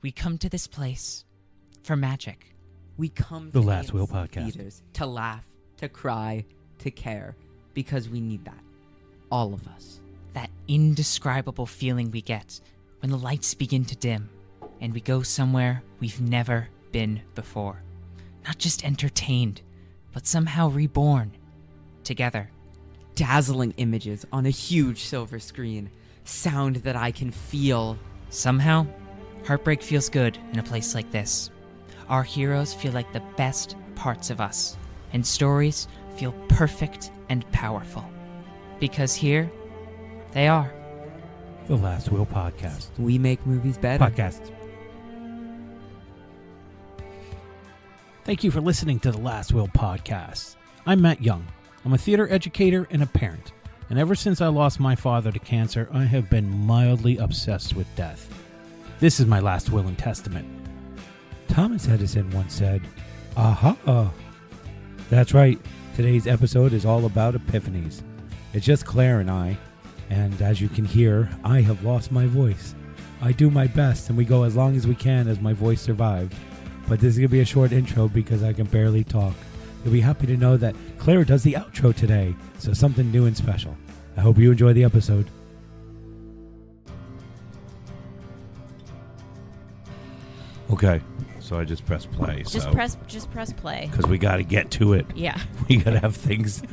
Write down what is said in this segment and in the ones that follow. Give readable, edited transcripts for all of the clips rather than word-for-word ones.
We come to this place for magic. We come The to Last Will Podcast. theaters to laugh, to cry, to care, because we need that. All of us. That indescribable feeling we get when the lights begin to dim and we go somewhere we've never been before. Not just entertained, but somehow reborn. Together. Dazzling images on a huge silver screen. Sound that I can feel. Somehow, heartbreak feels good in a place like this. Our heroes feel like the best parts of us, and stories feel perfect and powerful. Because here, they are. The Last Will Podcast. We make movies better. Podcast. Thank you for listening to the Last Will Podcast. I'm Matt Young. I'm a theater educator and a parent. And ever since I lost my father to cancer, I have been mildly obsessed with death. This is my last will and testament. Thomas Edison once said, "Aha." That's right. Today's episode is all about Epiphanies. It's just Claire and I. And as you can hear, I have lost my voice. I do my best, and we go as long as we can as my voice survives. But this is going to be a short intro because I can barely talk. You'll be happy to know that Claire does the outro today, so something new and special. I hope you enjoy the episode. Okay, so I just press play. Just press play. Because we got to get to it. Yeah. We got to have things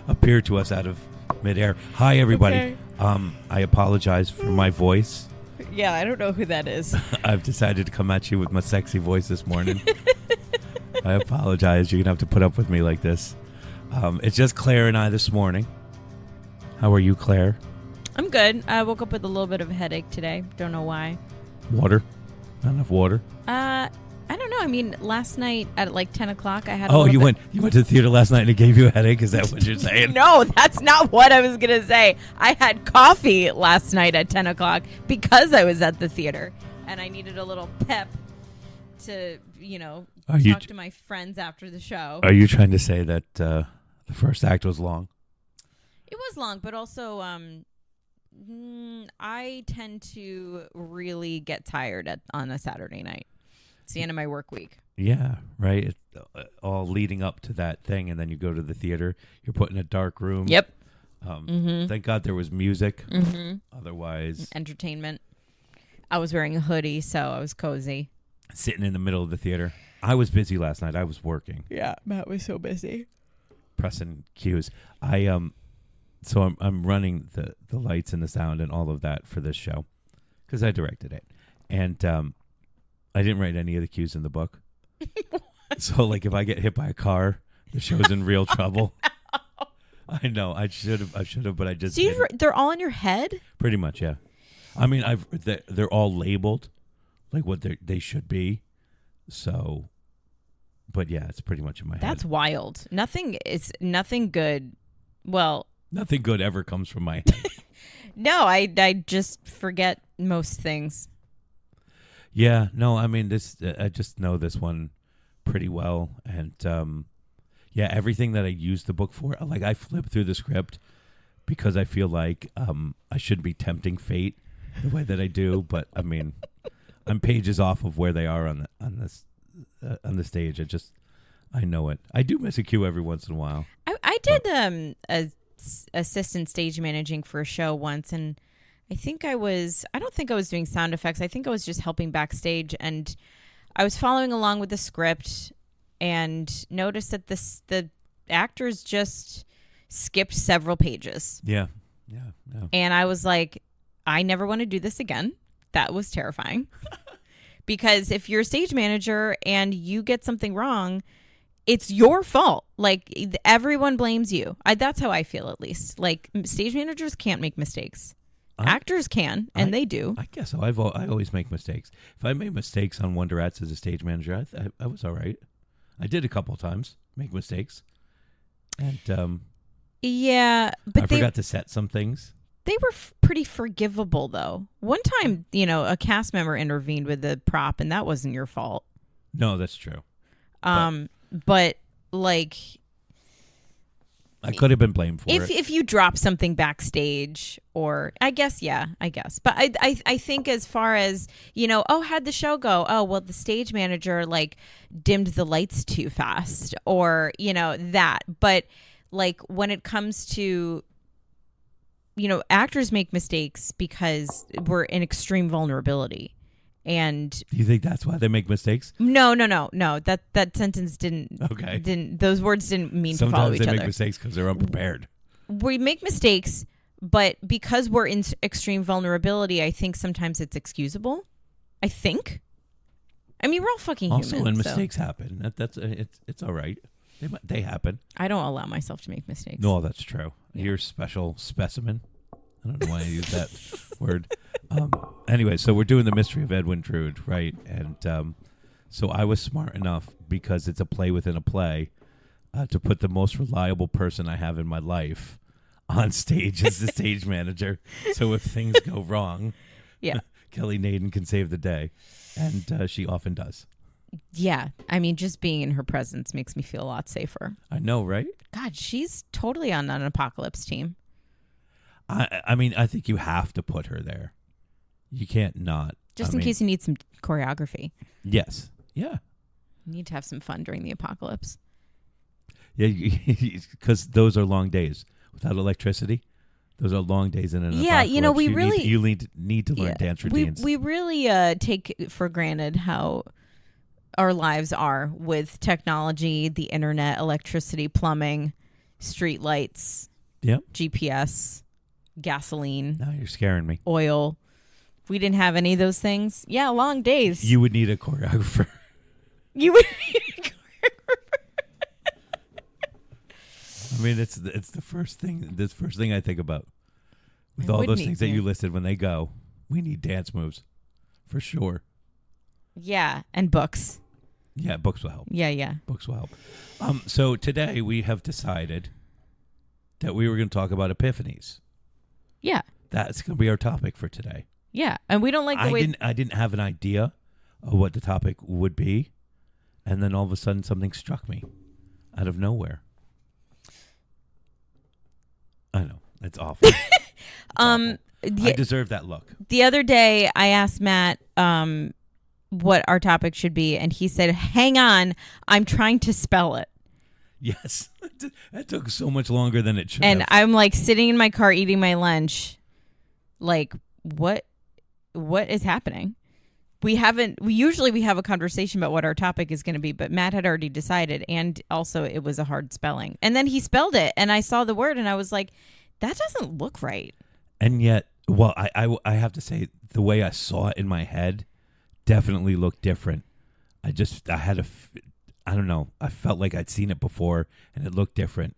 appear to us out of midair. Hi, everybody. Okay. I apologize for my voice. Yeah, I don't know who that is. I've decided to come at you with my sexy voice this morning. I apologize. You're going to have to put up with me like this. It's just Claire and I this morning. How are you, Claire? I'm good. I woke up with a little bit of a headache today. Don't know why. Water? Not enough water? I don't know. I mean, last night at like 10 o'clock, I had a Oh, little you bit... went to the theater last night and it gave you a headache? Is that what you're saying? No, that's not what I was going to say. I had coffee last night at 10 o'clock because I was at the theater. And I needed a little pep to, talk to my friends after the show. Are you trying to say that the first act was long? It was long, but also I tend to really get tired on a Saturday night. It's the end of my work week. Yeah, right. It's all leading up to that thing, and then you go to the theater. You're put in a dark room. Yep. Thank God there was music. Mm-hmm. Otherwise, entertainment. I was wearing a hoodie, so I was cozy. Sitting in the middle of the theater. I was busy last night. I was working. Yeah, Matt was so busy. Pressing cues. So I'm running the lights and the sound and all of that for this show because I directed it, and I didn't write any of the cues in the book. So like if I get hit by a car, the show's in real trouble. I know I should have, but I just didn't. They're all in your head. Pretty much, yeah. I mean, they're all labeled like what they should be. So, but yeah, it's pretty much in my head. That's wild. Nothing good. Well, nothing good ever comes from my head. No, I just forget most things. Yeah, no, I mean I just know this one pretty well, and yeah, everything that I use the book for, like I flip through the script because I feel like I shouldn't be tempting fate the way that I do, but I mean, I'm pages off of where they are on the stage. I know it. I do miss a cue every once in a while. I did assistant stage managing for a show once, and I don't think I was doing sound effects. I think I was just helping backstage, and I was following along with the script and noticed that the actors just skipped several pages. Yeah. And I was like, I never want to do this again. That was terrifying. Because if you're a stage manager and you get something wrong, it's your fault. Like, everyone blames you. That's how I feel, at least. Like, stage managers can't make mistakes. Actors can, and they do. I guess so. I always make mistakes. If I made mistakes on Wonderettes as a stage manager, I was all right. I did a couple of times make mistakes, and yeah, but I forgot to set some things. They were pretty forgivable, though. One time, a cast member intervened with the prop, and that wasn't your fault. No, that's true. But like, I could have been blamed for it. If you drop something backstage, or I guess. But I think as far as, how'd the show go? Oh, well, the stage manager like dimmed the lights too fast, or, that. But like when it comes to, actors make mistakes because we're in extreme vulnerability. And Do you think that's why they make mistakes? no. That sentence Okay. those words didn't mean to follow Sometimes each they other. make mistakes because they're unprepared. We make mistakes, but because we're in extreme vulnerability, I think sometimes it's excusable. I think. I mean, we're all fucking Also, human. when so mistakes happen, it's all right. They happen. I don't allow myself to make mistakes. No, that's true. Yeah. You're a special specimen. I don't know why I use that word. Anyway, so we're doing the Mystery of Edwin Drood, right? And so I was smart enough, because it's a play within a play, to put the most reliable person I have in my life on stage as the stage manager. So if things go wrong, Yeah. Kelly Naden can save the day. And she often does. Yeah. I mean, just being in her presence makes me feel a lot safer. I know, right? God, she's totally on an apocalypse team. I mean, I think you have to put her there. You can't not. Just in case you need some choreography. Yes. Yeah. You need to have some fun during the apocalypse. Yeah, because those are long days. Without electricity, those are long days in an apocalypse. we you really need to learn dance routines. We really take for granted how our lives are with technology, the internet, electricity, plumbing, street lights, Yep. GPS, gasoline, Now you're scaring me. oil. If we didn't have any of those things, long days. You would need a choreographer. You would. I mean, it's the first thing. The first thing I think about with I all would those need things that to. you listed. When they go, we need dance moves, for sure. Yeah, and books. Yeah, books will help. Yeah. Books will help. So today we have decided that we were going to talk about epiphanies. Yeah. That's going to be our topic for today. Yeah, and we don't like the way. I didn't have an idea of what the topic would be, and then all of a sudden something struck me out of nowhere. I know, it's awful. It's awful. I deserve that look. The other day, I asked Matt what our topic should be, and he said, "Hang on, I'm trying to spell it." Yes, that took so much longer than it should And have. I'm like sitting in my car eating my lunch, like, what is happening? We usually have a conversation about what our topic is going to be, but Matt had already decided, and also it was a hard spelling. And then he spelled it, and I saw the word, and I was like, that doesn't look right. And yet, well, I have to say, the way I saw it in my head definitely looked different. I don't know. I felt like I'd seen it before, and it looked different.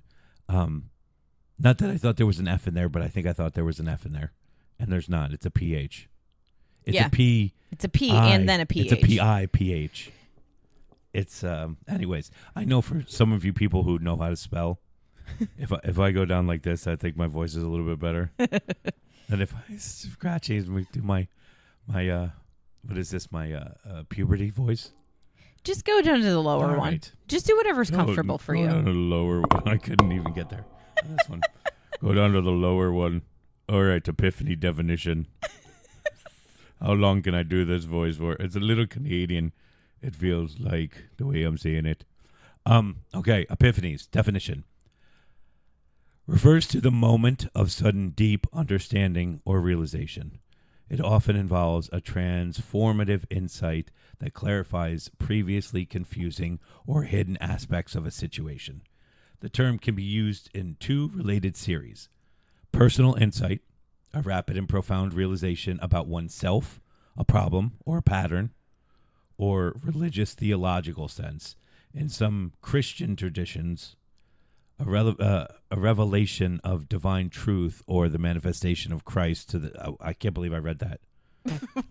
Not that I thought there was an F in there, but I think I thought there was an F in there, and there's not. It's a PH. It's a P. It's a P and then a PH. It's a PIPH. It's anyways, I know for some of you people who know how to spell, if I go down like this, I think my voice is a little bit better. And if I scratch and do my what is this, my puberty voice? Just go down to the lower All one. right. Just do whatever's comfortable for Go you. down to the lower one. I couldn't even get there. This one. Go down to the lower one. All right, Epiphany definition. How long can I do this voice for? It's a little Canadian. It feels like the way I'm saying it. Okay, Epiphanies definition. Refers to the moment of sudden deep understanding or realization. It often involves a transformative insight that clarifies previously confusing or hidden aspects of a situation. The term can be used in two related series. Personal insight, a rapid and profound realization about oneself, a problem, or a pattern, or religious theological sense. In some Christian traditions, a revelation of divine truth or the manifestation of Christ to the. I can't believe I read that.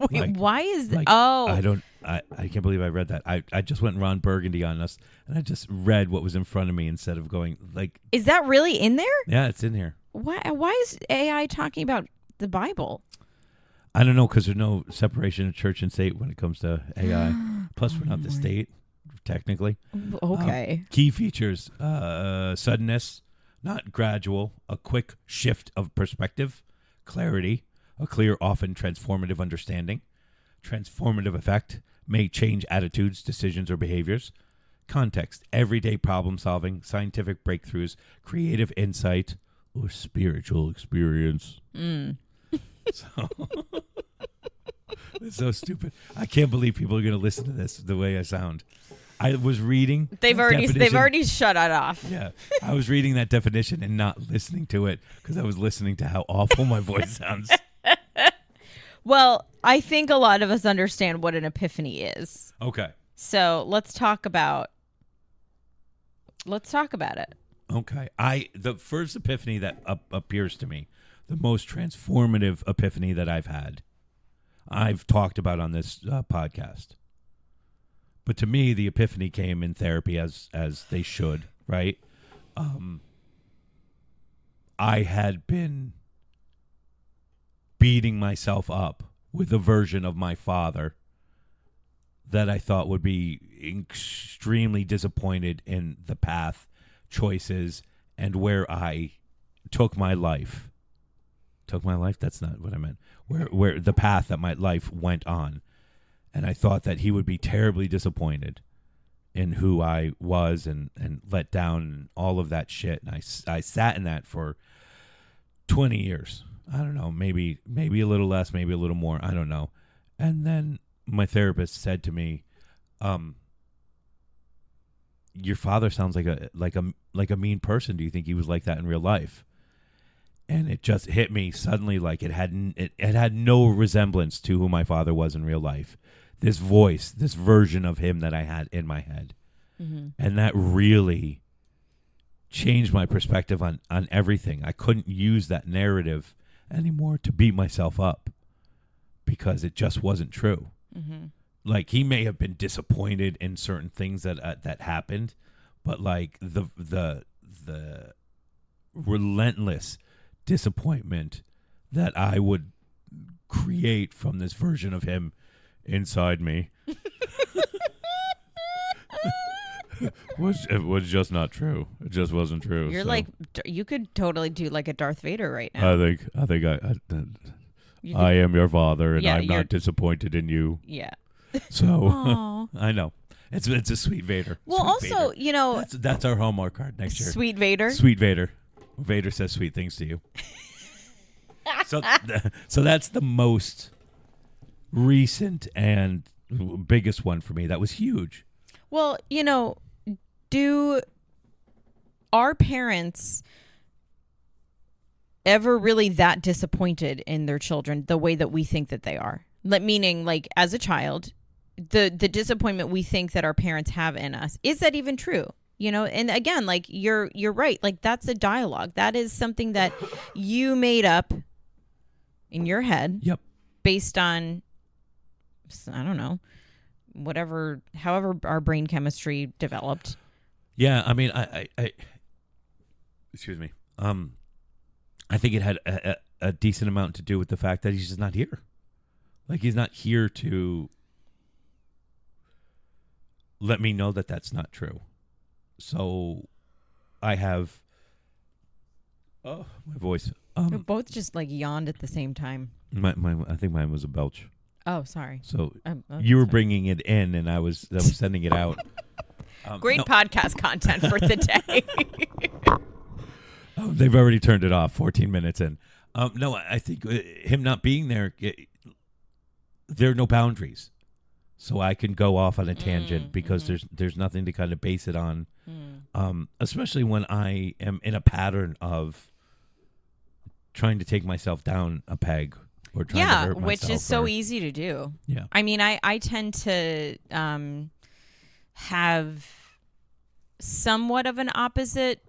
Wait, why is that? Like, Oh, I can't believe I read that. I just went Ron Burgundy on us, and I just read what was in front of me instead of going like. is that really in there? Yeah, it's in here. Why is AI talking about the Bible? I don't know, because there's no separation of church and state when it comes to AI. Plus, we're not the state, technically. Okay. Key features, suddenness, not gradual, a quick shift of perspective, clarity, a clear, often transformative understanding. Transformative effect may change attitudes, decisions, or behaviors. Context, everyday problem solving, scientific breakthroughs, creative insight, or spiritual experience. So, it's so stupid. I can't believe people are going to listen to this the way I sound. I was reading. They've already shut it off. Yeah, I was reading that definition and not listening to it because I was listening to how awful my voice sounds. Well, I think a lot of us understand what an epiphany is. Okay. So let's talk about it. Okay. The first epiphany that appears to me, the most transformative epiphany that I've had, I've talked about on this podcast. But to me, the epiphany came in therapy as they should, right? I had been beating myself up with a version of my father that I thought would be extremely disappointed in the path, choices, and where I took my life. Took my life? That's not what I meant. Where the path that my life went on. And I thought that he would be terribly disappointed in who I was and let down and all of that shit. And I sat in that for 20 years. I don't know, maybe a little less, maybe a little more. I don't know. And then my therapist said to me, "Your father sounds like a mean person. Do you think he was like that in real life?" And it just hit me suddenly, like it had no resemblance to who my father was in real life. This voice, this version of him that I had in my head, and that really changed my perspective on everything. I couldn't use that narrative anymore to beat myself up because it just wasn't true. Like, he may have been disappointed in certain things that happened, but like the relentless disappointment that I would create from this version of him inside me was just not true. It just wasn't true. You're so. like, you could totally do like a Darth Vader right now. I think I am your father, and I'm you're- not disappointed in you. Yeah. So I know it's a sweet Vader. Well, Sweet also, Vader. you know, That's our Hallmark card next year. Sweet Vader. Sweet Vader. Vader says sweet things to you. So that's the most recent and biggest one for me. That was huge. Well, you know, do our parents ever really that disappointed in their children the way that we think that they are? Meaning, like, as a child, the disappointment we think that our parents have in us, is that even true? You know, and again, like, you're right. Like, that's a dialogue. That is something that you made up in your head. Yep. Based on, I don't know, however our brain chemistry developed. Yeah, I mean, I excuse me. I think it had a decent amount to do with the fact that he's just not here. Like, he's not here to let me know that that's not true. So I have, my voice. We both just like yawned at the same time. I think mine was a belch. Oh, sorry. So Oh, you were sorry. bringing it in, and I was sending it out. Great no, podcast content for the day. they've already turned it off 14 minutes in. No, I think him not being there, there are no boundaries. So I can go off on a tangent because there's nothing to kind of base it on. Especially when I am in a pattern of trying to take myself down a peg or trying to hurt myself. Which is so easy to do. Yeah. I mean, I tend to have somewhat of an opposite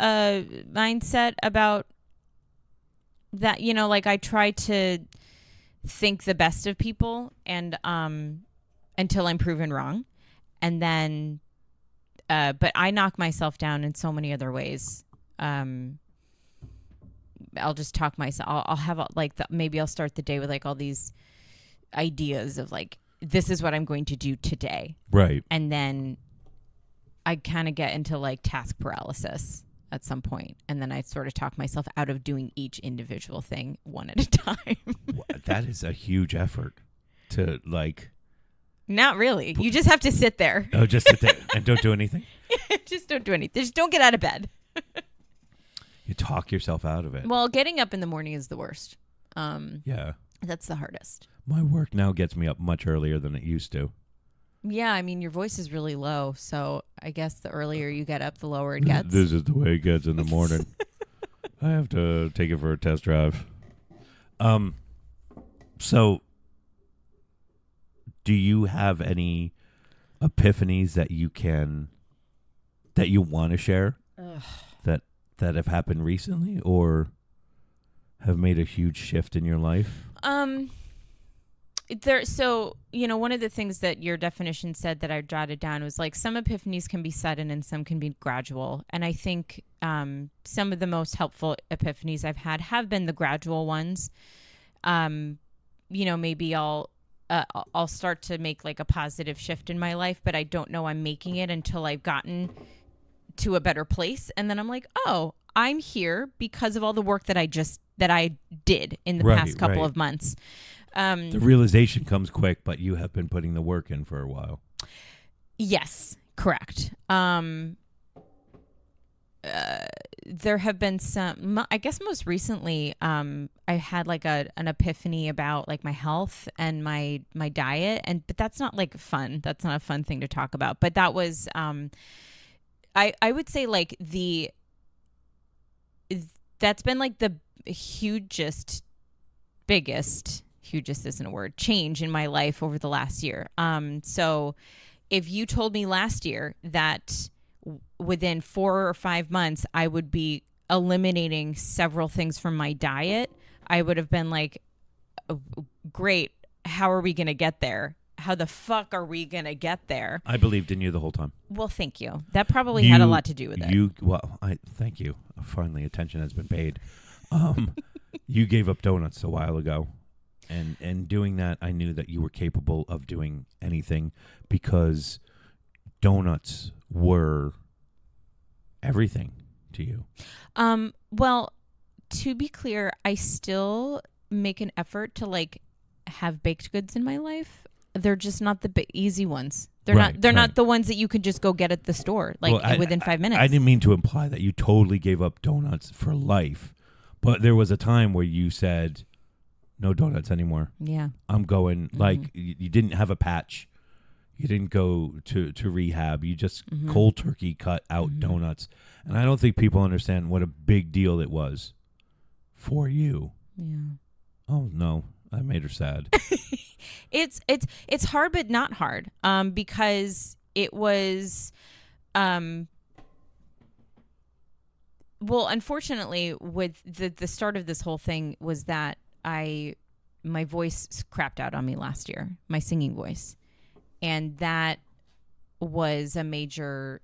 mindset about that. You know, like, I try to think the best of people and until I'm proven wrong. And then but I knock myself down in so many other ways. I'll just talk myself. I'll have maybe I'll start the day with like all these ideas of like, this is what I'm going to do today. Right. And then I kind of get into like task paralysis. at some point, and then I sort of talk myself out of doing each individual thing one at a time. That is a huge effort to like. Not really. You just have to sit there. Oh, just sit there and don't do anything. Just don't do anything. Just don't get out of bed. You talk yourself out of it. Well, getting up in the morning is the worst. Yeah. That's the hardest. My work now gets me up much earlier than it used to. Yeah, I mean, your voice is really low, so I guess the earlier you get up, the lower it gets. This is the way it gets in the morning. I have to take it for a test drive. So, do you have any epiphanies that you want to share that have happened recently or have made a huge shift in your life? So, one of the things that your definition said that I jotted down was like some epiphanies can be sudden and some can be gradual. And I think some of the most helpful epiphanies I've had have been the gradual ones. Maybe I'll start to make like a positive shift in my life, but I don't know I'm making it until I've gotten to a better place. And then I'm like, oh, I'm here because of all the work that I did in the past couple of months. The realization comes quick, but you have been putting the work in for a while. Yes, correct. There have been some, I guess most recently, I had like an epiphany about like my health and my diet, but that's not like fun. That's not a fun thing to talk about. But that was, I would say like that's been like the hugest isn't a word, change in my life over the last year. So if you told me last year that within 4 or 5 months I would be eliminating several things from my diet, I would have been like, oh, great, how are we going to get there? How the fuck are we going to get there? I believed in you the whole time. Well, thank you. That probably had a lot to do with it. Thank you. Finally, attention has been paid. You gave up donuts a while ago. And doing that, I knew that you were capable of doing anything because donuts were everything to you. Well, to be clear, I still make an effort to like have baked goods in my life. They're just not the easy ones. They're not the ones that you can just go get at the store within 5 minutes. I didn't mean to imply that you totally gave up donuts for life, but there was a time where you said, no donuts anymore. Yeah. I'm going, like, you didn't have a patch. You didn't go to rehab. You just cold turkey cut out donuts. And I don't think people understand what a big deal it was for you. Yeah. Oh, no. I made her sad. It's hard, but not hard. Because it was, unfortunately, with the start of this whole thing was that my voice crapped out on me last year, my singing voice. And that was a major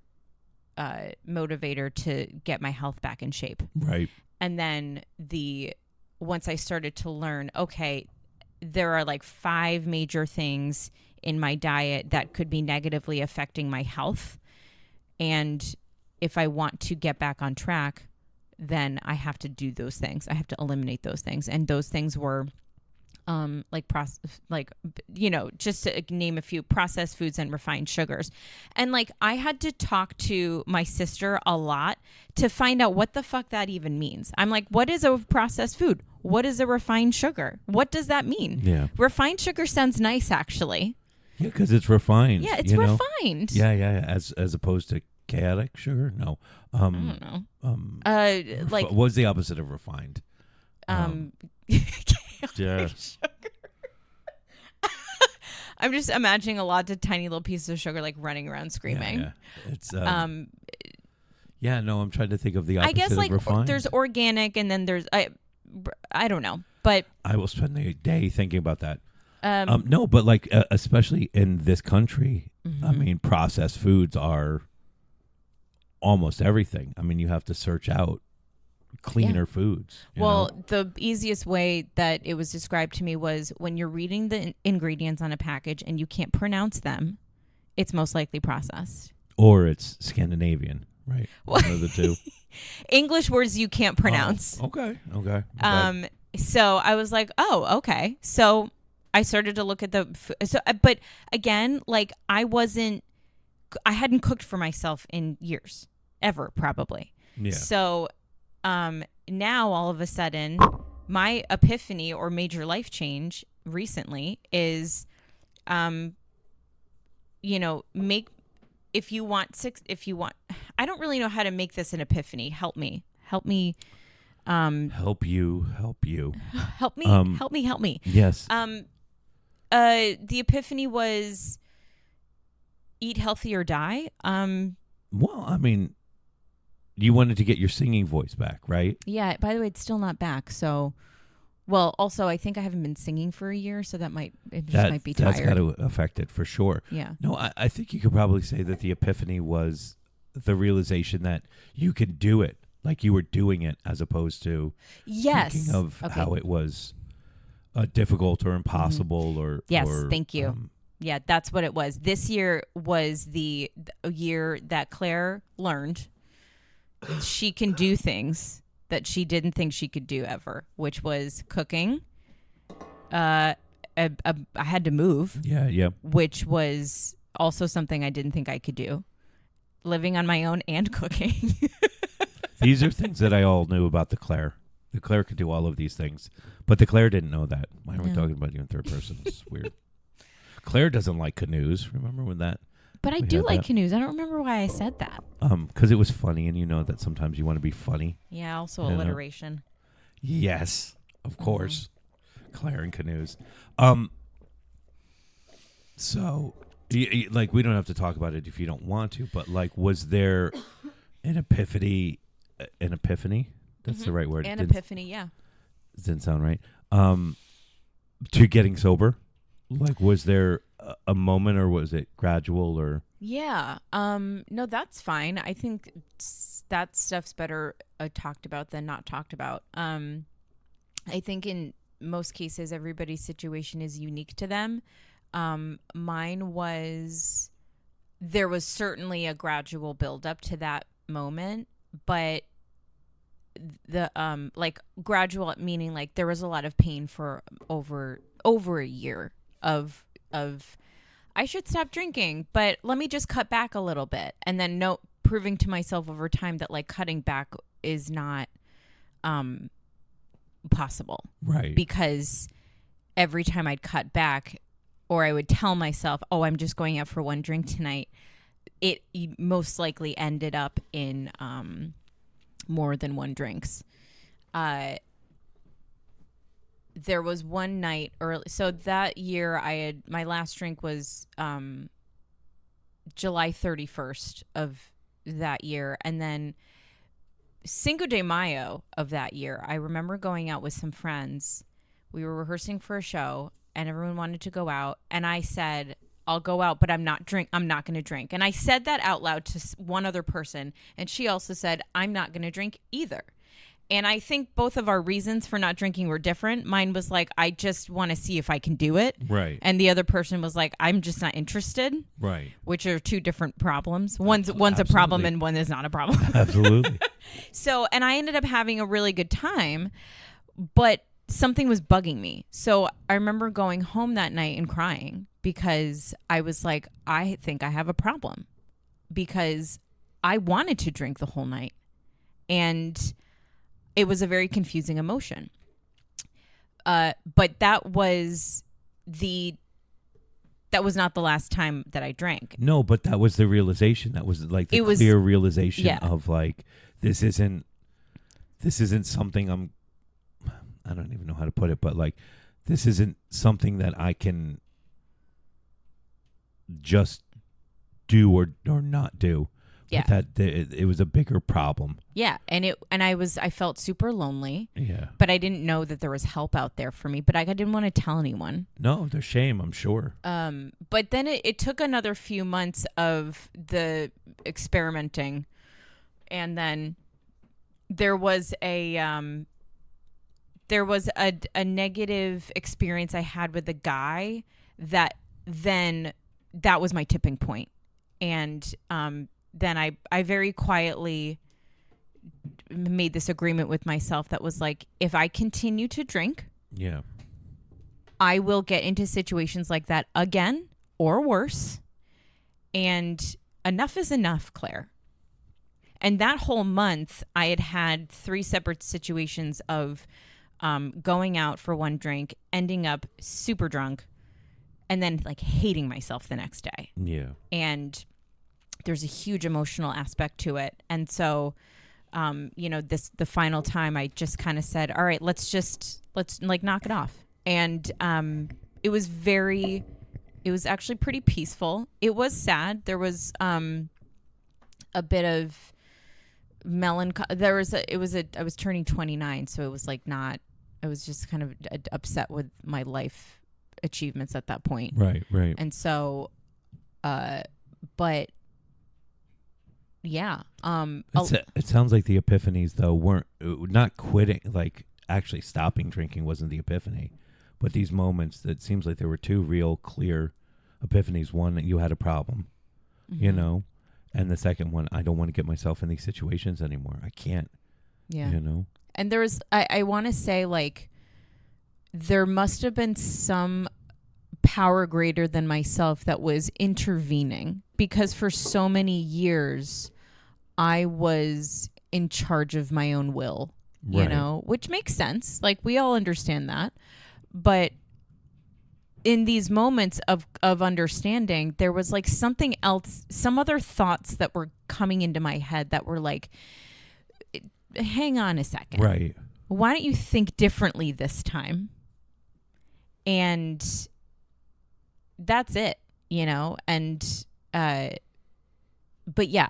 motivator to get my health back in shape. Right. And then once I started to learn, okay, there are like 5 major things in my diet that could be negatively affecting my health. And if I want to get back on track, then I have to do those things. I have to eliminate those things. And those things were just to name a few, processed foods and refined sugars. And like I had to talk to my sister a lot to find out what the fuck that even means. I'm like, what is a processed food? What is a refined sugar? What does that mean? Yeah. Refined sugar sounds nice, actually. Yeah, because it's refined. Yeah, it's refined. Yeah. As opposed to chaotic sugar? No. I don't know. What's the opposite of refined? Sugar. I'm just imagining a lot of tiny little pieces of sugar like running around screaming. Yeah. It's I'm trying to think of the opposite. I guess of refined. There's organic and then there's I don't know, but I will spend the day thinking about that. No, but like especially in this country, I mean, processed foods are almost everything. I mean, you have to search out cleaner foods. Well, the easiest way that it was described to me was when you're reading the ingredients on a package and you can't pronounce them, it's most likely processed. Or it's Scandinavian, right? One of the two. English words you can't pronounce. Oh, okay. So I was like, oh, okay. So I started to look at but again, like I hadn't cooked for myself in years, ever, probably. Yeah. So now all of a sudden, my epiphany or major life change recently is, if you want, I don't really know how to make this an epiphany. Help me. Help you. Help me. Yes. The epiphany was eat healthy or die. Well, I mean, you wanted to get your singing voice back, right? Yeah. By the way, it's still not back. So, well, also, I think I haven't been singing for a year, so that might be tired. That's got to affect it for sure. Yeah. No, I think you could probably say that the epiphany was the realization that you could do it, like you were doing it, as opposed to thinking of how it was difficult or impossible or yes, or, thank you. Yeah, that's what it was. This year was the year that Claire learned she can do things that she didn't think she could do ever, which was cooking. I had to move. Yeah. Which was also something I didn't think I could do. Living on my own and cooking. These are things that I all knew about the Claire. The Claire could do all of these things, but the Claire didn't know that. Why are we talking about you in third person? It's weird. Claire doesn't like canoes. Remember when that? But I do like canoes. I don't remember why I said that. Because it was funny, and you know that sometimes you want to be funny. Yeah, also alliteration. Yes, of course. Claire and canoes. So, like, we don't have to talk about it if you don't want to, but like, was there an epiphany? An epiphany? That's the right word. An epiphany, yeah. Didn't sound right. To getting sober? Like, was there a moment, or was it gradual, or? Yeah. No, that's fine. I think that stuff's better talked about than not talked about. I think in most cases, everybody's situation is unique to them. Mine was, there was certainly a gradual build up to that moment, but the like gradual meaning like there was a lot of pain for over a year of I should stop drinking, but let me just cut back a little bit, and then proving to myself over time that like cutting back is not possible, right? Because every time I'd cut back, or I would tell myself, oh, I'm just going out for one drink tonight, it most likely ended up in more than one drinks. There was one night early. So that year my last drink was July 31st of that year. And then Cinco de Mayo of that year, I remember going out with some friends. We were rehearsing for a show and everyone wanted to go out. And I said, I'll go out, but I'm not going to drink. And I said that out loud to one other person. And she also said, I'm not going to drink either. And I think both of our reasons for not drinking were different. Mine was like, I just want to see if I can do it. Right. And the other person was like, I'm just not interested. Right. Which are two different problems. One's a problem and one is not a problem. Absolutely. So, and I ended up having a really good time, but something was bugging me. So I remember going home that night and crying because I was like, I think I have a problem because I wanted to drink the whole night. And it was a very confusing emotion. But that was not the last time that I drank. No, but that was the realization. That was like the clear realization of like, this isn't something I don't even know how to put it, but like, this isn't something that I can just do or not do. Yeah. But that it was a bigger problem. Yeah, and I felt super lonely. Yeah. But I didn't know that there was help out there for me, but I didn't want to tell anyone. No, there's shame, I'm sure. But then it took another few months of the experimenting, and then there was a negative experience I had with a guy that was my tipping point. And then I very quietly made this agreement with myself that was like, if I continue to drink, Yeah. I will get into situations like that again or worse. And enough is enough, Claire. And that whole month, I had 3 separate situations of going out for one drink, ending up super drunk, and then like hating myself the next day. Yeah. And there's a huge emotional aspect to it. And so, the final time I just kind of said, all right, let's like knock it off. And it was actually pretty peaceful. It was sad. There was a bit of melancholy. I was turning 29, so it was like not, I was just kind of upset with my life achievements at that point. Right. And so, but yeah. It sounds like the epiphanies, though, weren't not quitting, like actually stopping drinking wasn't the epiphany. But these moments, that seems like there were 2 real clear epiphanies. One, that you had a problem, you know, and the second one, I don't want to get myself in these situations anymore. I can't, you know. And there was, I want to say, like, there must have been some power greater than myself that was intervening, because for so many years, I was in charge of my own will, you know, which makes sense. Like, we all understand that. But in these moments of understanding, there was like something else, some other thoughts that were coming into my head that were like, hang on a second. Right. Why don't you think differently this time? And that's it, you know? And, but yeah,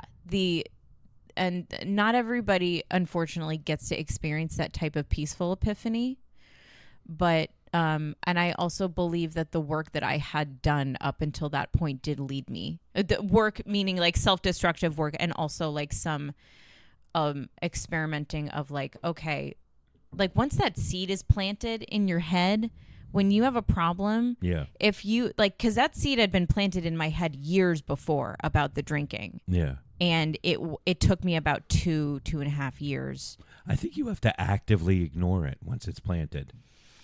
and not everybody, unfortunately, gets to experience that type of peaceful epiphany. But, and I also believe that the work that I had done up until that point did lead me. The work meaning like self-destructive work, and also like some experimenting of like, okay, like once that seed is planted in your head, when you have a problem, if you like, because that seed had been planted in my head years before about the drinking. Yeah. And it took me about 2.5 years. I think you have to actively ignore it once it's planted.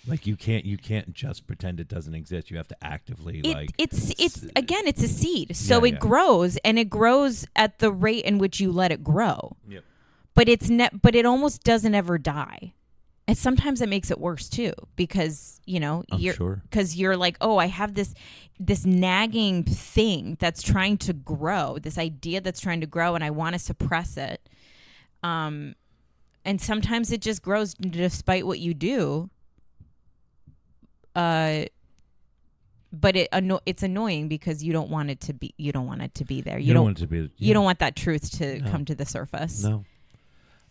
Like you can't just pretend it doesn't exist. You have to actively it's a seed. So it grows, and it grows at the rate in which you let it grow. Yep. But but it almost doesn't ever die. And sometimes it makes it worse too, because you're like, oh, I have this nagging thing that's trying to grow, this idea that's trying to grow, and I want to suppress it. And sometimes it just grows despite what you do. But it's annoying because you don't want it to be. You don't want it to be there. You don't want it to be. Yeah. You don't want that truth to come to the surface. No.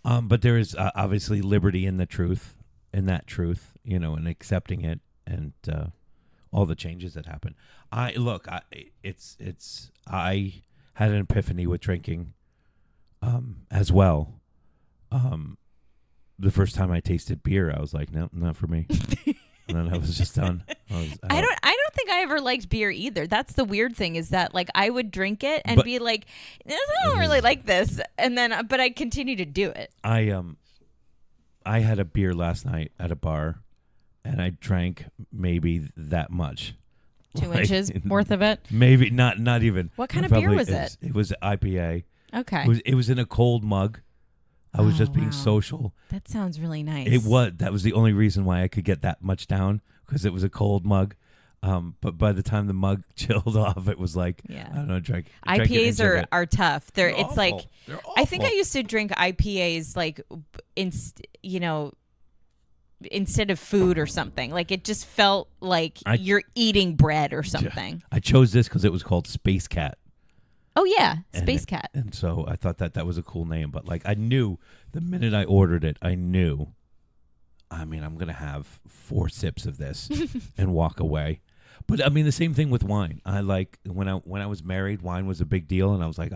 But there is obviously liberty in that truth, you know, and accepting it, and all the changes that happen. I had an epiphany with drinking, as well. The first time I tasted beer, I was like, no, not for me. And then I was just done. I don't think I ever liked beer either. That's the weird thing, is that like I would drink it and be like, I don't really like this, and then but I continue to do it. I had a beer last night at a bar, and I drank maybe that much. 2 inches worth of it? Maybe not even. What kind of beer was it? It was IPA. Okay. It was in a cold mug. I was just being social. That sounds really nice. It was. That was the only reason why I could get that much down, because it was a cold mug. But by the time the mug chilled off, it was like, I don't know, IPAs are tough. They're awful. Like, They're awful. I think I used to drink IPAs like, instead of food or something. Like it just felt like you're eating bread or something. I chose this because it was called Space Cat. Oh, yeah. Space Cat. And so I thought that was a cool name. But, like, I knew the minute I ordered it, I'm going to have 4 sips of this and walk away. But, I mean, the same thing with wine. I like, when I was married, wine was a big deal. And I was like,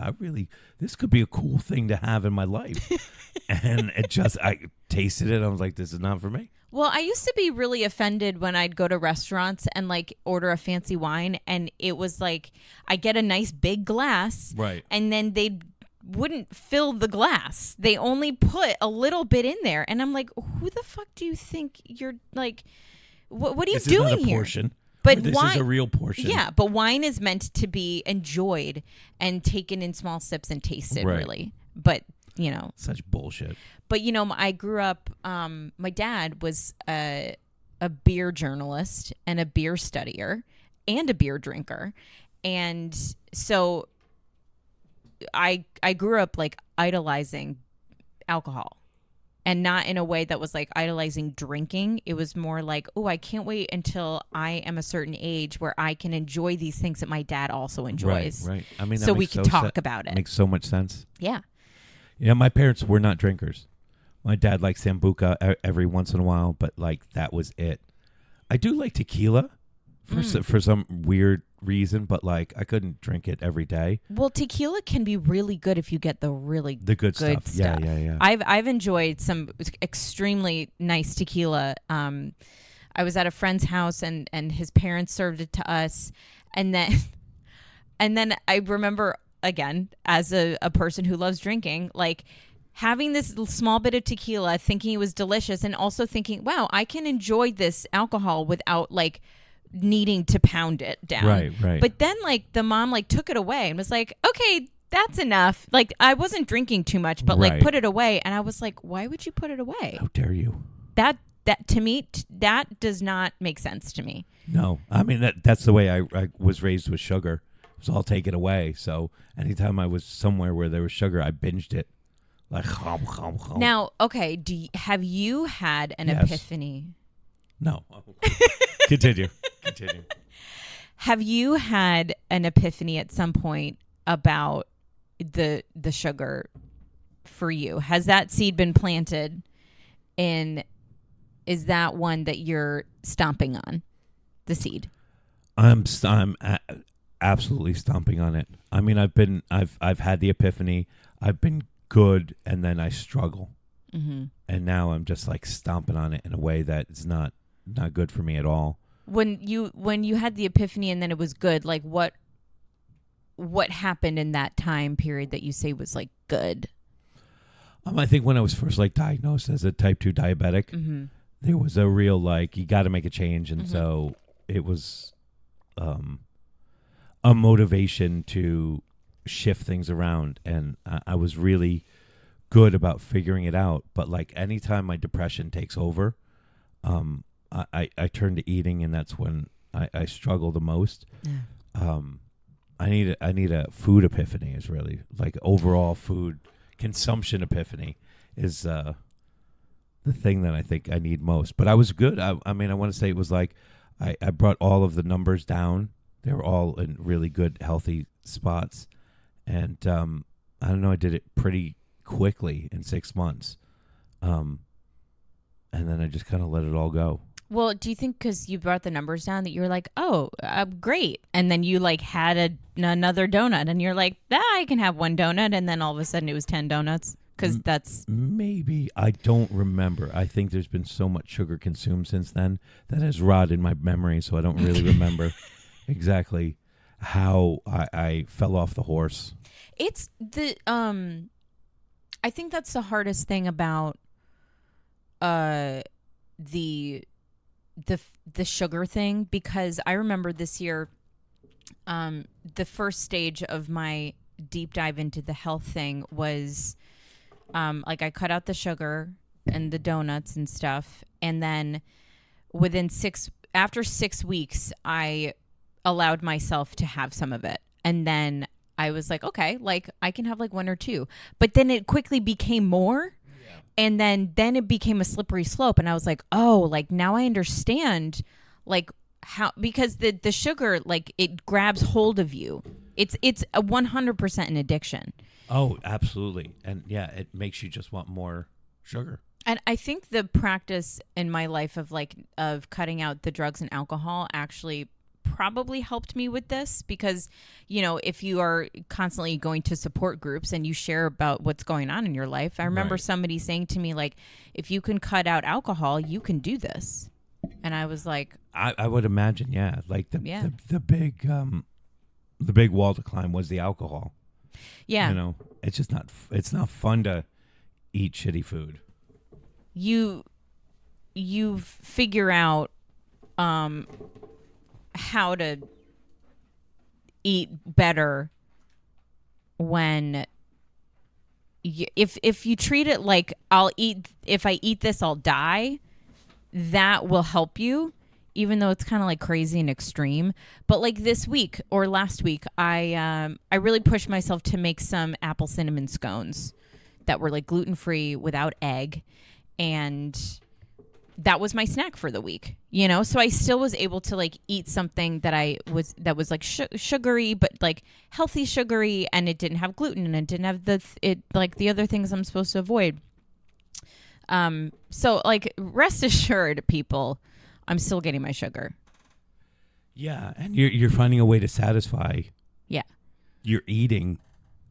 this could be a cool thing to have in my life. And I tasted it. I was like, this is not for me. Well, I used to be really offended when I'd go to restaurants and like order a fancy wine, and it was like I get a nice big glass, right? And then they'd wouldn't fill the glass. They only put a little bit in there. And I'm like, who the fuck do you think you're like, what are you This doing is not a here? portion. But Or this wine, is a real portion. Yeah, but wine is meant to be enjoyed and taken in small sips and tasted, Right. really. But, you know. Such bullshit. But, you know, I grew up, my dad was a beer journalist and a beer studier and a beer drinker. And so I grew up like idolizing alcohol. And not in a way that was like idolizing drinking. It was more like, oh, I can't wait until I am a certain age where I can enjoy these things that my dad also enjoys. Right. I mean, that So we makes can so talk about it. Makes so much sense. Yeah. Yeah, my parents were not drinkers. My dad liked Sambuca every once in a while, but like that was it. I do like tequila for some weird reason, but like I couldn't drink it every day. Well, tequila can be really good if you get the Good stuff. stuff. Yeah. I've enjoyed some extremely nice tequila. I was at a friend's house and his parents served it to us, and then I remember again as a person who loves drinking, like having this small bit of tequila, thinking it was delicious, and also thinking, wow, I can enjoy this alcohol without like needing to pound it down. Right. But then like the mom like took it away and was like, okay, that's enough. Like I wasn't drinking too much, but like Right. put it away. And I was like, why would you put it away? How dare you? That to me, that does not make sense to me. No, I mean that's the way I was raised with sugar. It was all taken away. So anytime I was somewhere where there was sugar, I binged it. Like hum. Now, okay, have you had an Yes. epiphany? No. Continue. Have you had an epiphany at some point about the sugar for you? Has that seed been planted? Is that one that you're stomping on? The seed. I'm absolutely stomping on it. I mean, I've had the epiphany. I've been good, and then I struggle, and now I'm just like stomping on it in a way that is not good for me at all. When you had the epiphany and then it was good, like what happened in that time period that you say was like good? I think when I was first like diagnosed as a type 2 diabetic, there was a real like you got to make a change, and so it was a motivation to shift things around, and I was really good about figuring it out. But like anytime my depression takes over, I turn to eating, and that's when I struggle the most. Yeah. I need a food epiphany. Is really like overall food consumption epiphany is the thing that I think I need most. But I was good. I mean, I want to say it was like I brought all of the numbers down. They were all in really good, healthy spots, and I don't know. I did it pretty quickly in 6 months, and then I just kind of let it all go. Well, do you think because you brought the numbers down that you were like, oh, great, and then you like had another donut, and you're like, I can have one donut, and then all of a sudden it was 10 donuts because that's maybe I don't remember. I think there's been so much sugar consumed since then that has rotted my memory, so I don't really remember exactly how I fell off the horse. It's the I think that's the hardest thing about the sugar thing, because I remember this year the first stage of my deep dive into the health thing was like I cut out the sugar and the donuts and stuff, and then after 6 weeks I allowed myself to have some of it, and then I was like, okay, like I can have like one or two, but then it quickly became more. And then it became a slippery slope, and I was like, oh, like now I understand like how, because the sugar, like it grabs hold of you. It's a 100% an addiction. Oh, absolutely. And yeah, it makes you just want more sugar. And I think the practice in my life of cutting out the drugs and alcohol actually probably helped me with this, because, you know, if you are constantly going to support groups and you share about what's going on in your life, I remember somebody saying to me, like, if you can cut out alcohol, you can do this. And I was like, I would imagine, yeah, like the big wall to climb was the alcohol. Yeah. You know, it's just not. It's not fun to eat shitty food. You figure out how to eat better when if you treat it like if I eat this I'll die, that will help you, even though it's kind of like crazy and extreme. But like this week or last week, I really pushed myself to make some apple cinnamon scones that were like gluten-free without egg, and that was my snack for the week, you know? So I still was able to like eat something that was like sugary, but like healthy sugary, and it didn't have gluten and it didn't have the other things I'm supposed to avoid. So like rest assured, people, I'm still getting my sugar. Yeah, and you're finding a way to satisfy. Yeah. Your eating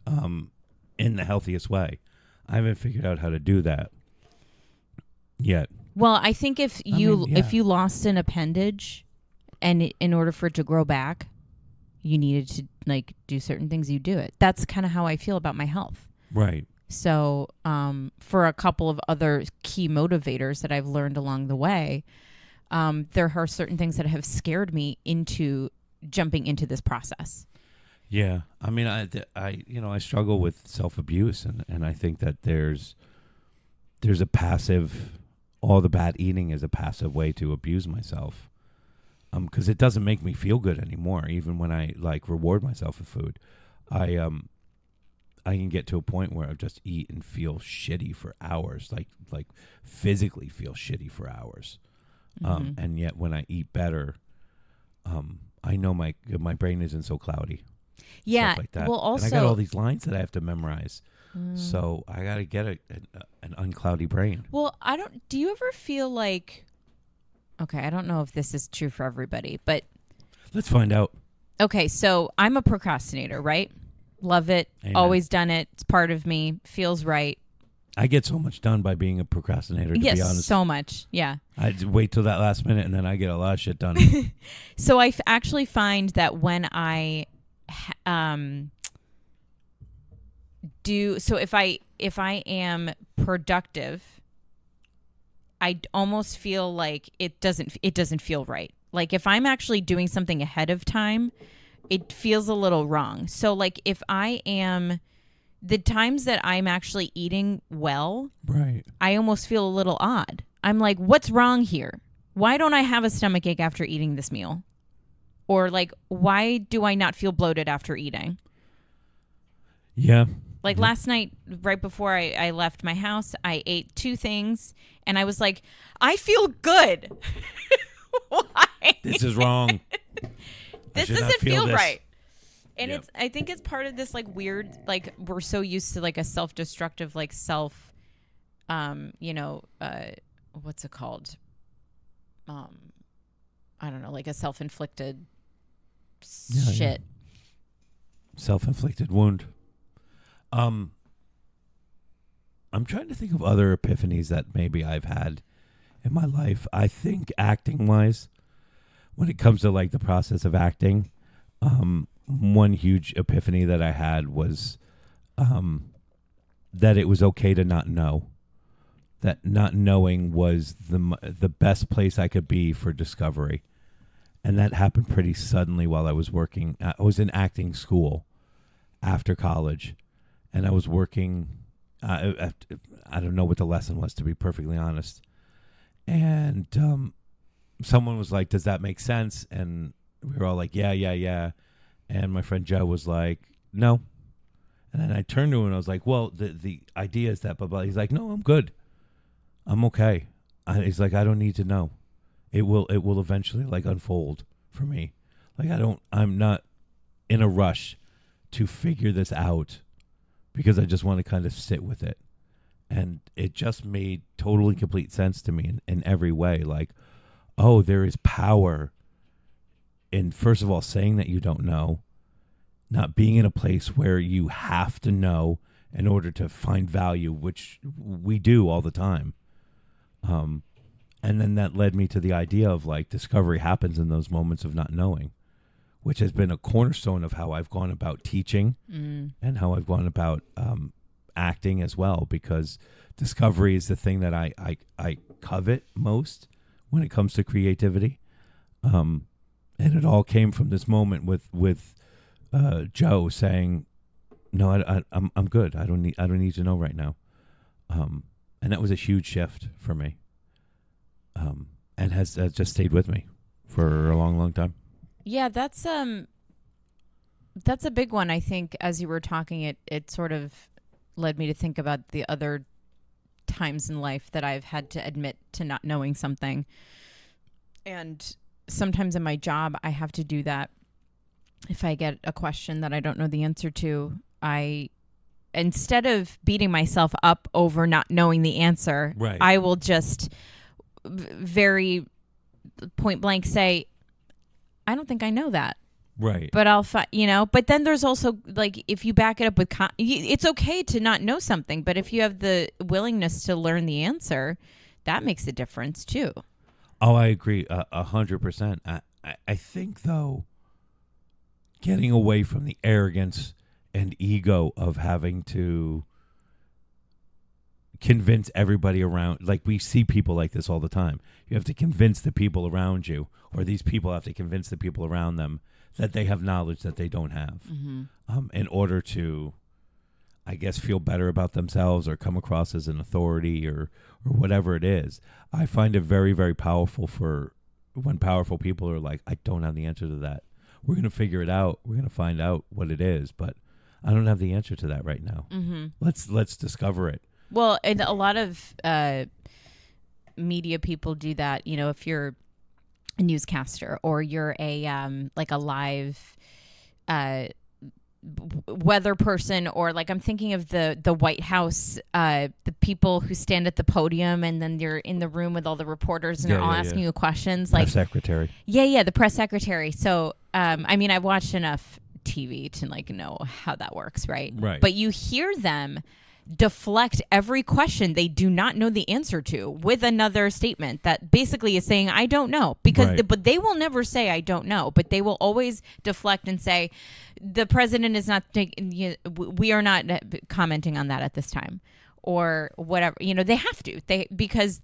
in the healthiest way. I haven't figured out how to do that yet. Well, I think if you lost an appendage, and in order for it to grow back, you needed to like do certain things, you do it. That's kind of how I feel about my health. Right. So, for a couple of other key motivators that I've learned along the way, there are certain things that have scared me into jumping into this process. Yeah, I mean, I struggle with self-abuse, and I think that there's a passive. All the bad eating is a passive way to abuse myself, because it doesn't make me feel good anymore. Even when I like reward myself with food, I can get to a point where I just eat and feel shitty for hours, like physically feel shitty for hours. Mm-hmm. And yet when I eat better, I know my brain isn't so cloudy. Yeah. Stuff like that. Well, also, and I got all these lines that I have to memorize. So I got to get an uncloudy brain. Well, do you ever feel like, okay, I don't know if this is true for everybody, but. Let's find out. Okay. So I'm a procrastinator, right? Love it. Amen. Always done it. It's part of me. Feels right. I get so much done by being a procrastinator, to be honest. Yes, so much. Yeah. I wait till that last minute, and then I get a lot of shit done. So I actually find that when I if I am productive, I almost feel like it doesn't feel right. Like if I'm actually doing something ahead of time, it feels a little wrong. So like if I am, the times that I'm actually eating well, Right. I almost feel a little odd. I'm like, what's wrong here? Why don't I have a stomachache after eating this meal? Or like, why do I not feel bloated after eating? Yeah. Like last night, right before I left my house, I ate 2 things, and I was like, I feel good. Why? This is wrong. This doesn't feel right. And I think it's part of this like weird, like we're so used to like a self-destructive, like what's it called? I don't know, like a self-inflicted shit. Yeah. Self-inflicted wound. I'm trying to think of other epiphanies that maybe I've had in my life. I think acting-wise, when it comes to like the process of acting, one huge epiphany that I had was that it was okay to not know. That not knowing was the best place I could be for discovery. And that happened pretty suddenly while I was working. I was in acting school after college. And I was working, I don't know what the lesson was, to be perfectly honest. And someone was like, does that make sense? And we were all like, yeah. And my friend Joe was like, no. And then I turned to him and I was like, well, the idea is that, blah, blah. He's like, no, I'm good. I'm okay. He's like, I don't need to know. It will eventually like unfold for me. Like I'm not in a rush to figure this out, because I just want to kind of sit with it. And it just made totally complete sense to me in every way. Like, oh, there is power in, first of all, saying that you don't know, not being in a place where you have to know in order to find value, which we do all the time. And then that led me to the idea of like discovery happens in those moments of not knowing, which has been a cornerstone of how I've gone about teaching and how I've gone about acting as well, because discovery is the thing that I covet most when it comes to creativity. And it all came from this moment with Joe saying, "No, I'm good. I don't need to know right now." And that was a huge shift for me. And has just stayed with me for a long, long time. Yeah, that's a big one. I think as you were talking, it sort of led me to think about the other times in life that I've had to admit to not knowing something. And sometimes in my job, I have to do that. If I get a question that I don't know the answer to, instead of beating myself up over not knowing the answer, right, I will just very point blank say, I don't think I know that. Right. But I'll but then there's also, like, if you back it up with, it's okay to not know something, but if you have the willingness to learn the answer, that makes a difference too. Oh, I agree 100%. I think, though, getting away from the arrogance and ego of having to convince everybody around, like we see people like this all the time. You have to convince the people around you, or these people have to convince the people around them that they have knowledge that they don't have, in order to, I guess, feel better about themselves or come across as an authority or whatever it is. I find it very, very powerful for when powerful people are like, I don't have the answer to that. We're going to figure it out. We're going to find out what it is, but I don't have the answer to that right now. Let's discover it. Well, and a lot of media people do that. You know, if you're a newscaster or you're a like a live weather person, or like I'm thinking of the White House, the people who stand at the podium and then you're in the room with all the reporters and they're all asking you questions. Like press secretary. Yeah, the press secretary. So, I mean, I've watched enough TV to like know how that works, right? Right. But you hear them deflect every question they do not know the answer to with another statement that basically is saying, I don't know, because but they will never say I don't know, but they will always deflect and say the president is not we are not commenting on that at this time, or whatever. You know, they have to, because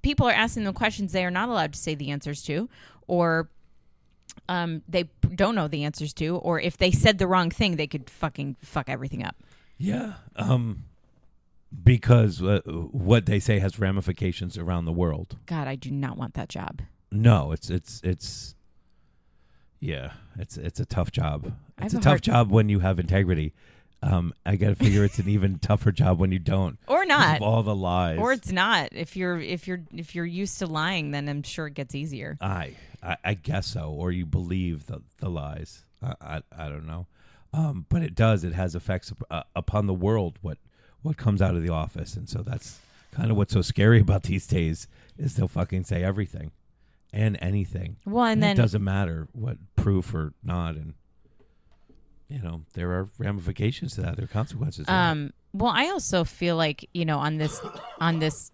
people are asking them questions they are not allowed to say the answers to, or they don't know the answers to, or if they said the wrong thing, they could fucking fuck everything up. Yeah. Because what they say has ramifications around the world. God, I do not want that job. No, it's a tough job. It's a tough job when you have integrity. I got to figure it's an even tougher job when you don't, or not. Of all the lies, or it's not. If you're used to lying, then I'm sure it gets easier. I guess so. Or you believe the lies. I don't know. But it does. It has effects upon the world. What comes out of the office. And so that's kind of what's so scary about these days, is they'll fucking say everything and anything. Well, and then it doesn't matter what proof or not. And, you know, there are ramifications to that. There are consequences. Well, I also feel like, you know, on this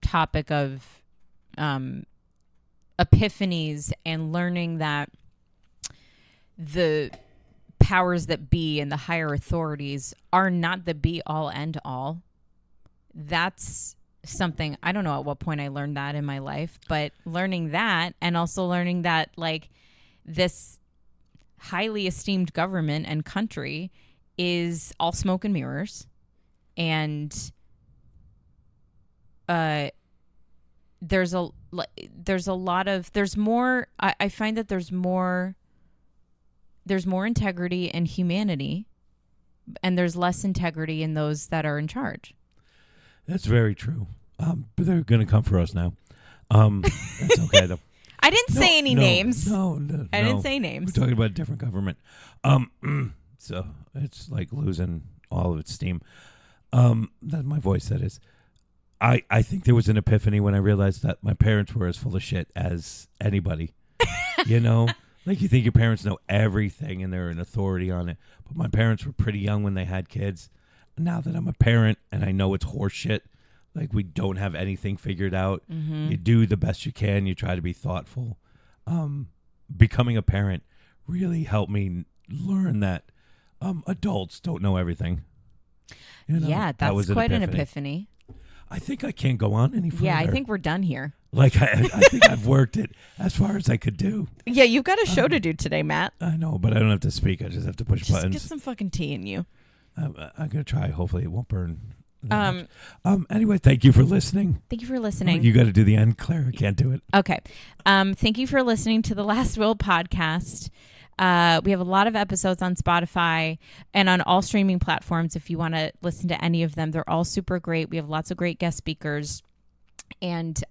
topic of epiphanies and learning that the powers that be and the higher authorities are not the be all end all. That's something, I don't know at what point I learned that in my life, but learning that, and also learning that, like, this highly esteemed government and country is all smoke and mirrors, and there's more. I find that there's more integrity and humanity, and there's less integrity in those that are in charge. That's very true. But they're going to come for us now. It's okay, though. I didn't say any names. No. I didn't say names. We're talking about a different government. So it's like losing all of its steam. That's my voice, that is. I think there was an epiphany when I realized that my parents were as full of shit as anybody. You know? Like, you think your parents know everything and they're an authority on it. But my parents were pretty young when they had kids. Now that I'm a parent and I know it's horse shit, like, we don't have anything figured out. Mm-hmm. You do the best you can. You try to be thoughtful. Becoming a parent really helped me learn that adults don't know everything. Yeah, that that's was quite an epiphany. I think I can't go on any further. Yeah, I think we're done here. Like, I think I've worked it as far as I could do. Yeah, you've got a show to do today, Matt. I know, but I don't have to speak. I just have to push Just buttons. get some fucking tea in you. I'm going to try. Hopefully it won't burn. Anyway, thank you for listening. Thank you for listening. You got to do the end, Claire. I can't do it. Okay. Thank you for listening to the Last Will podcast. We have a lot of episodes on Spotify and on all streaming platforms. If you want to listen to any of them, they're all super great. We have lots of great guest speakers. And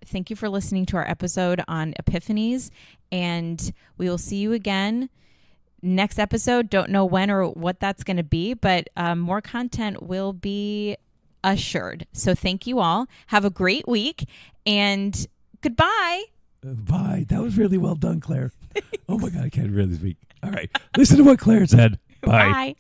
thank you for listening to our episode on Epiphanies. And we will see you again next episode. Don't know when or what that's going to be, but more content will be assured. So thank you all. Have a great week and goodbye. Bye. That was really well done, Claire. Oh my God, I can't really speak. All right. Listen to what Claire said. Bye. Bye.